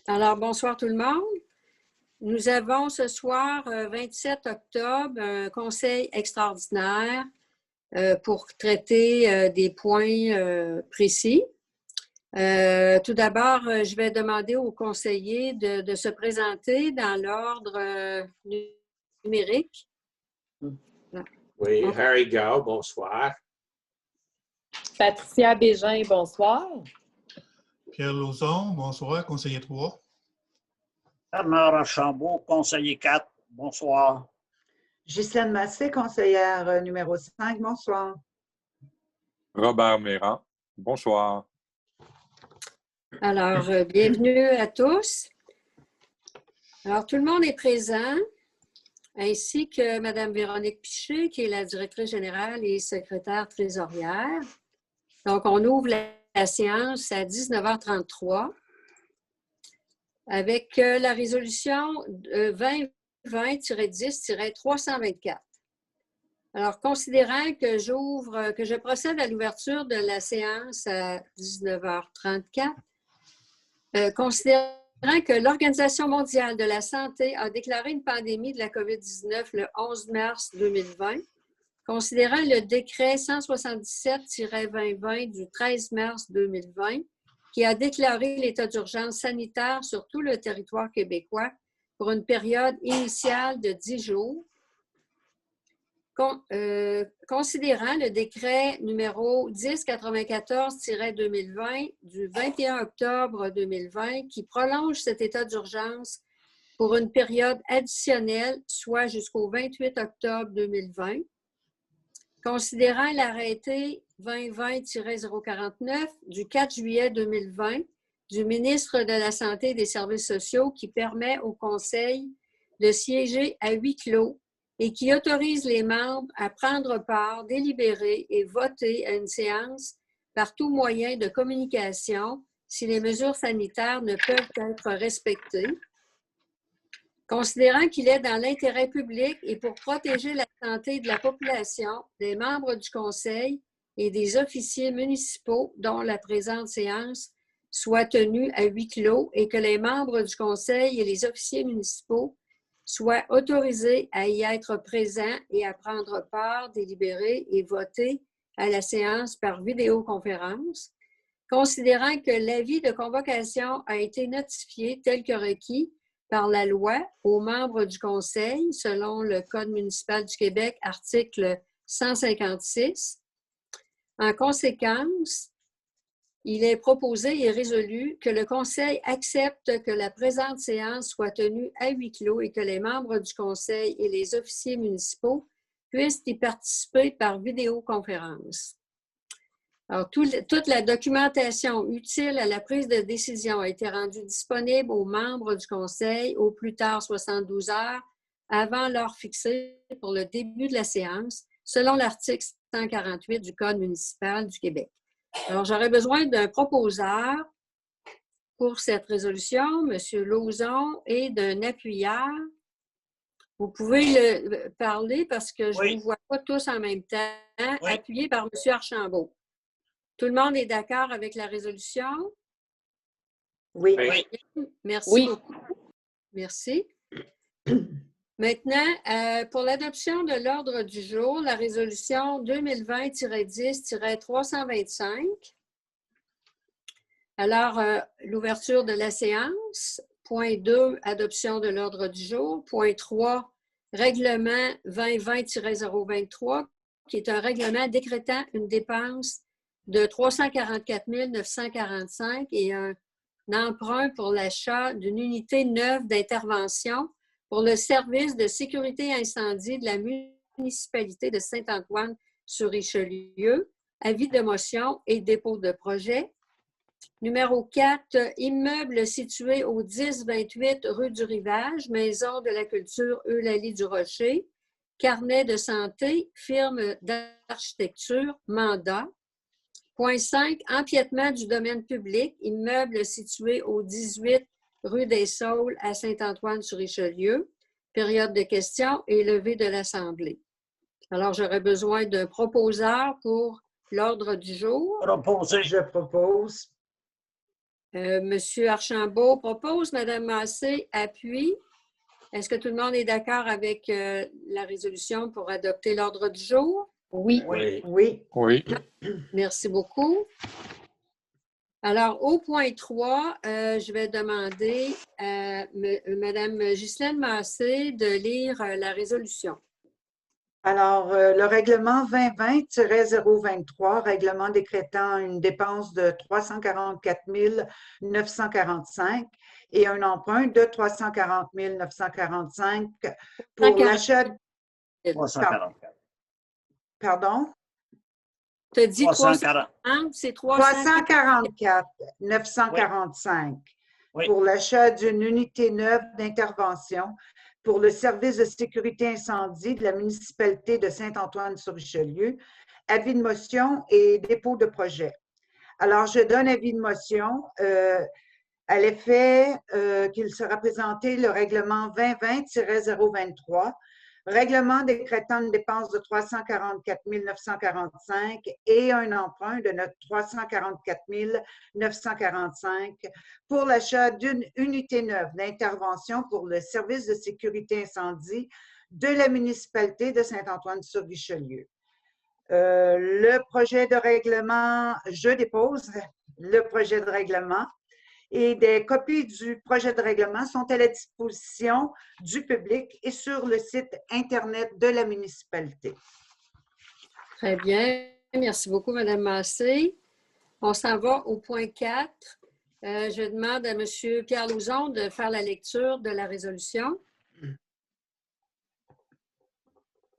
Alors, bonsoir tout le monde. Nous avons ce soir, 27 octobre, un conseil extraordinaire pour traiter des points précis. Tout d'abord, je vais demander aux conseillers de se présenter dans l'ordre numérique. Oui, Harry Gao, bonsoir. Patricia Bégin, bonsoir. Pierre Lauzon, bonsoir, conseiller 3. Bernard Archambault, conseiller 4, bonsoir. Ghislaine Massé, conseillère numéro 5, bonsoir. Robert Méran, bonsoir. Alors, bienvenue à tous. Alors, tout le monde est présent, ainsi que Mme Véronique Piché, qui est la directrice générale et secrétaire trésorière. Donc, on ouvre la séance à 19h33 avec la résolution 2020-10-324. Alors, considérant que je procède à l'ouverture de la séance à 19h34, considérant que l'Organisation mondiale de la santé a déclaré une pandémie de la COVID-19 le 11 mars 2020, considérant le décret 177-2020 du 13 mars 2020, qui a déclaré l'état d'urgence sanitaire sur tout le territoire québécois pour une période initiale de 10 jours, considérant le décret numéro 1094-2020 du 21 octobre 2020 qui prolonge cet état d'urgence pour une période additionnelle, soit jusqu'au 28 octobre 2020, considérant l'arrêté 2020-049 du 4 juillet 2020 du ministre de la Santé et des Services sociaux qui permet au Conseil de siéger à huis clos et qui autorise les membres à prendre part, délibérer et voter à une séance par tout moyen de communication si les mesures sanitaires ne peuvent être respectées. Considérant qu'il est dans l'intérêt public et pour protéger la santé de la population, des membres du Conseil et des officiers municipaux dont la présente séance soit tenue à huis clos et que les membres du Conseil et les officiers municipaux soient autorisés à y être présents et à prendre part, délibérer et voter à la séance par vidéoconférence, considérant que l'avis de convocation a été notifié tel que requis par la loi aux membres du Conseil, selon le Code municipal du Québec, article 156. En conséquence, il est proposé et résolu que le Conseil accepte que la présente séance soit tenue à huis clos et que les membres du Conseil et les officiers municipaux puissent y participer par vidéoconférence. Alors, toute la documentation utile à la prise de décision a été rendue disponible aux membres du Conseil au plus tard 72 heures avant l'heure fixée pour le début de la séance, selon l'article 148 du Code municipal du Québec. Alors, j'aurais besoin d'un proposeur pour cette résolution, M. Lauzon, et d'un appuyeur. Vous pouvez parler parce que je ne vous vois pas tous en même temps, appuyé par M. Archambault. Tout le monde est d'accord avec la résolution? Oui. Merci beaucoup. Merci. Maintenant, pour l'adoption de l'ordre du jour, la résolution 2020-10-325. Alors, l'ouverture de la séance. Point 2, adoption de l'ordre du jour. Point 3, règlement 2020-023, qui est un règlement décrétant une dépense de 344 945 et un emprunt pour l'achat d'une unité neuve d'intervention pour le service de sécurité incendie de la municipalité de Saint-Antoine-sur-Richelieu, avis de motion et dépôt de projet. Numéro 4, immeuble situé au 10-28 rue du Rivage, Maison de la culture Eulalie-du-Rocher, carnet de santé, firme d'architecture, mandat. Point 5, empiètement du domaine public, immeuble situé au 18 rue des Saules à Saint-Antoine-sur-Richelieu, période de questions et levée de l'Assemblée. Alors, j'aurais besoin d'un proposeur pour l'ordre du jour. Proposé. Je propose. Monsieur Archambault propose, Madame Massé appuie. Est-ce que tout le monde est d'accord avec la résolution pour adopter l'ordre du jour? Oui. Oui. Oui. Oui. Merci beaucoup. Alors, au point 3, je vais demander à Mme Ghislaine Massé de lire la résolution. Alors, le règlement 2020-023, règlement décrétant une dépense de 344 945 et un emprunt de 340 945 pour l'achat... 344. Pardon? Tu as dit 340. 340, c'est 340. 344 945 Oui. pour l'achat d'une unité neuve d'intervention pour le service de sécurité incendie de la municipalité de Saint-Antoine-sur-Richelieu. Avis de motion et dépôt de projet. Alors, je donne avis de motion à l'effet qu'il sera présenté le règlement 2020-023, règlement décrétant une dépense de 344 945 et un emprunt de 344 945 pour l'achat d'une unité neuve d'intervention pour le service de sécurité incendie de la municipalité de Saint-Antoine-sur-Richelieu. Le projet de règlement, je dépose le projet de règlement et des copies du projet de règlement sont à la disposition du public et sur le site Internet de la municipalité. Très bien. Merci beaucoup, Mme Massé. On s'en va au point 4. Je demande à M. Pierre Lauzon de faire la lecture de la résolution.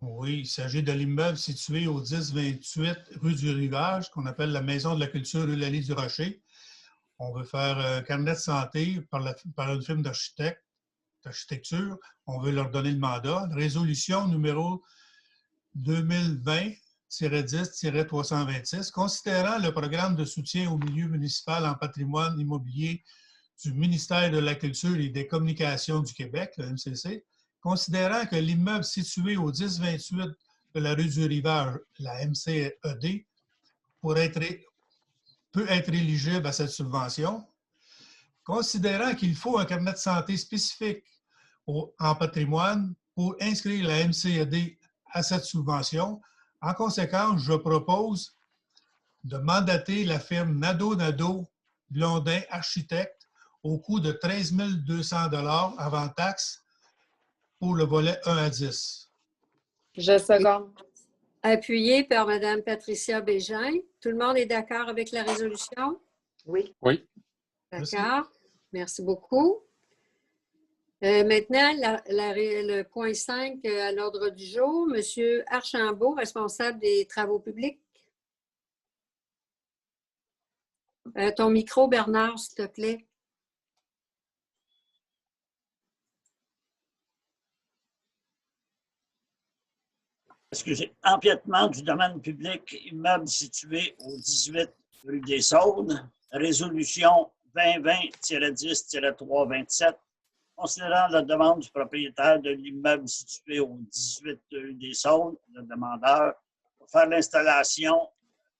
Oui, il s'agit de l'immeuble situé au 1028 rue du Rivage, qu'on appelle la Maison de la culture Eulalie du Rocher. On veut faire un carnet de santé par une firme d'architecture. On veut leur donner le mandat. Résolution numéro 2020-10-326, considérant le programme de soutien au milieu municipal en patrimoine immobilier du ministère de la Culture et des Communications du Québec, le MCC, considérant que l'immeuble situé au 1028 de la rue du Rivage, la MCED, peut être éligible à cette subvention, considérant qu'il faut un carnet de santé spécifique en patrimoine pour inscrire la MCED à cette subvention. En conséquence, je propose de mandater la firme Nadeau Blondin Architecte au coût de 13 200 $ avant taxe pour le volet 1 à 10. Je seconde. Appuyé par Mme Patricia Bégin. Tout le monde est d'accord avec la résolution? Oui. Oui. D'accord. Merci beaucoup. Maintenant, le point 5 à l'ordre du jour. M. Archambault, responsable des travaux publics. Ton micro, Bernard, s'il te plaît. Excusez, empiètement du domaine public, immeuble situé au 18 rue des Saules, résolution 2020-10-327, considérant la demande du propriétaire de l'immeuble situé au 18 rue des Saules, le demandeur, pour faire l'installation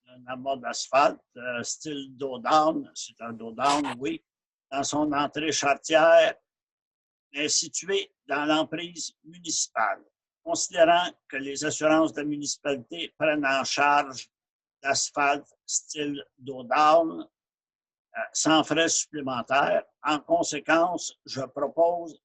d'un amas d'asphalte style dos-down, c'est un dos-down, oui, dans son entrée charretière, mais située dans l'emprise municipale. Considérant que les assurances de la municipalité prennent en charge l'asphalte style dos-down sans frais supplémentaires. En conséquence, je propose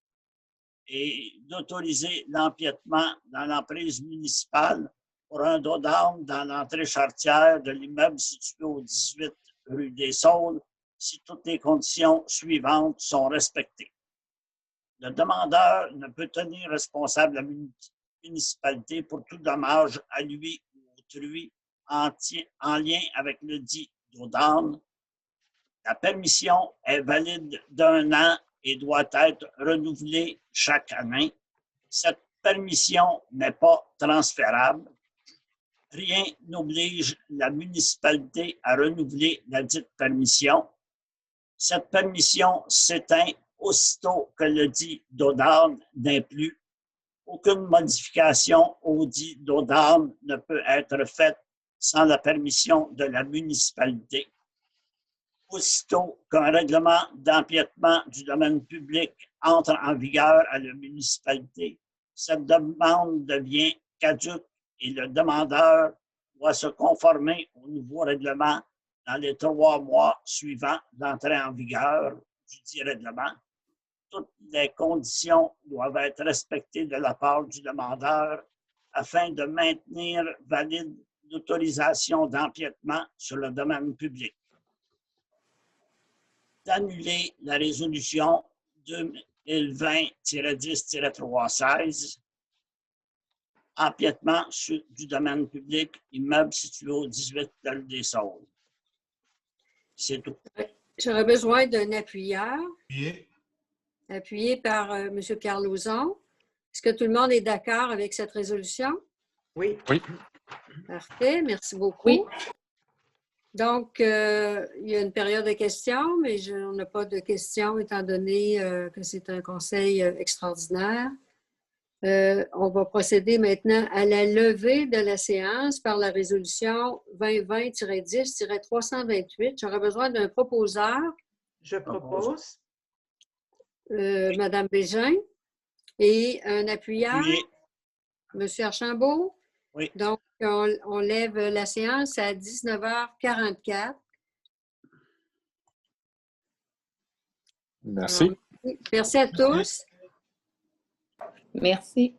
d'autoriser l'empiètement dans l'emprise municipale pour un dos-down dans l'entrée charretière de l'immeuble situé au 18 rue des Saules si toutes les conditions suivantes sont respectées. Le demandeur ne peut tenir responsable la municipalité pour tout dommage à lui ou autrui en lien avec le dit dos-down. La permission est valide d'1 an et doit être renouvelée chaque année. Cette permission n'est pas transférable. Rien n'oblige la municipalité à renouveler la dite permission. Cette permission s'éteint aussitôt que le dit dos-down n'est plus. Aucune modification au dit dos-down ne peut être faite sans la permission de la municipalité. aussitôt qu'un règlement d'empiètement du domaine public entre en vigueur à la municipalité, cette demande devient caduque et le demandeur doit se conformer au nouveau règlement dans les 3 mois suivants l'entrée en vigueur du dit règlement. Toutes les conditions doivent être respectées de la part du demandeur afin de maintenir valide l'autorisation d'empiètement sur le domaine public. D'annuler la résolution 2020-10-316, empiètement du domaine public, immeuble situé au 18 des Saules. C'est tout. J'aurais besoin d'un appuyeur, Appuyé. appuyé par M. Pierre Lauzon. Est-ce que tout le monde est d'accord avec cette résolution? Oui. Oui. Parfait, merci beaucoup. Oui. Donc, il y a une période de questions, mais on n'a pas de questions étant donné que c'est un conseil extraordinaire. On va procéder maintenant à la levée de la séance par la résolution 2020-10-328. J'aurais besoin d'un proposeur, Je propose. Mme Bégin, et un appuyeur, Oui. M. Archambault. Oui. Donc, on lève la séance à 19h44. Merci. Merci à tous. Merci.